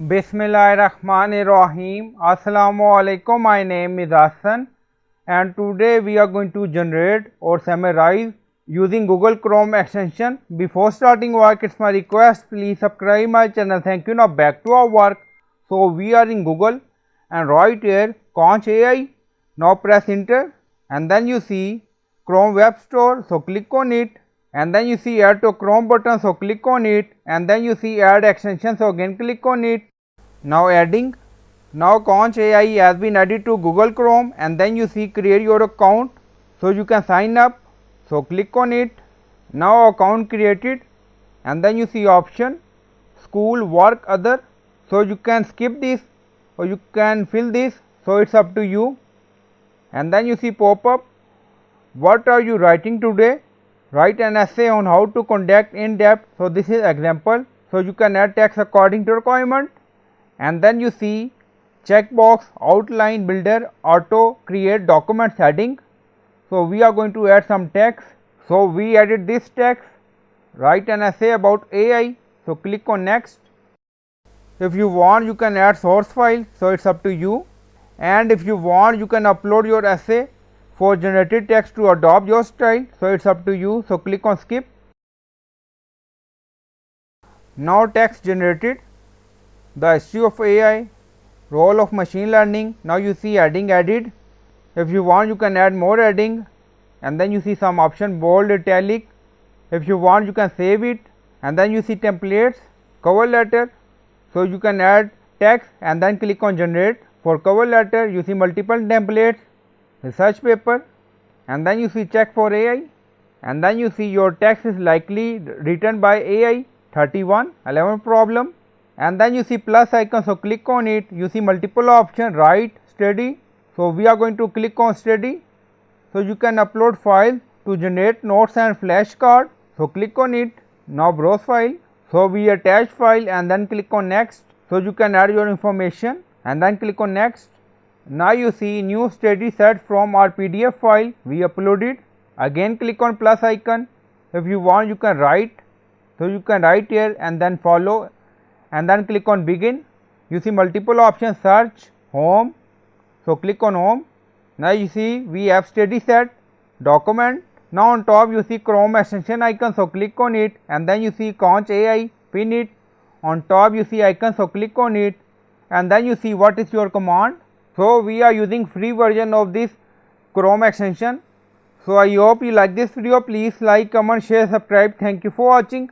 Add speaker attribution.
Speaker 1: Bismillahirrahmanirrahim. Assalamu alaikum. My name is Hassan and today we are going to generate or summarize using Google Chrome extension. Before starting work, it's my request, please subscribe my channel. Thank you. Now back to our work. So we are in Google and right here Conch AI. Now press enter and then you see Chrome Web Store. So click on it. And then you see add to Chrome button, so click on it, and then you see add extension, so again click on it. Now adding, now Conch AI has been added to Google Chrome, and then you see create your account, so you can sign up, so click on it. Now account created, and then you see option school, work, other, so you can skip this or you can fill this, so it's up to you. And then you see pop up, what are you writing today? Write an essay on how to conduct in depth. So this is example. So you can add text according to requirement. And then you see checkbox, outline, builder, auto, create, documents heading. So we are going to add some text. So we added this text. Write an essay about AI. So click on next. If you want, you can add source file. So it's up to you. And if you want, you can upload your essay for generated text to adopt your style, so it's up to you. So click on skip. Now text generated, the history of AI, role of machine learning. Now you see adding added. If you want, you can add more adding, and then you see some option bold, italic. If you want, you can save it, and then you see templates, cover letter. So you can add text and then click on generate. For cover letter, you see multiple templates, research paper, and then you see check for AI, and then you see your text is likely written by AI 31 11 problem, and then you see plus icon, so click on it. You see multiple option, write, study, so we are going to click on study. So you can upload file to generate notes and flashcard, so click on it. Now browse file, so we attach file and then click on next. So you can add your information and then click on next. Now you see new study set from our PDF file we uploaded. Again click on plus icon. If you want, you can write, so you can write here and then follow and then click on begin. You see multiple options, search, home, so click on home. Now you see we have study set, document. Now on top you see Chrome extension icon, so click on it, and then you see Conch AI, pin it. On top you see icon, so click on it, and then you see what is your command. So we are using free version of this Chrome extension. So I hope you like this video. Please like, comment, share, subscribe. Thank you for watching.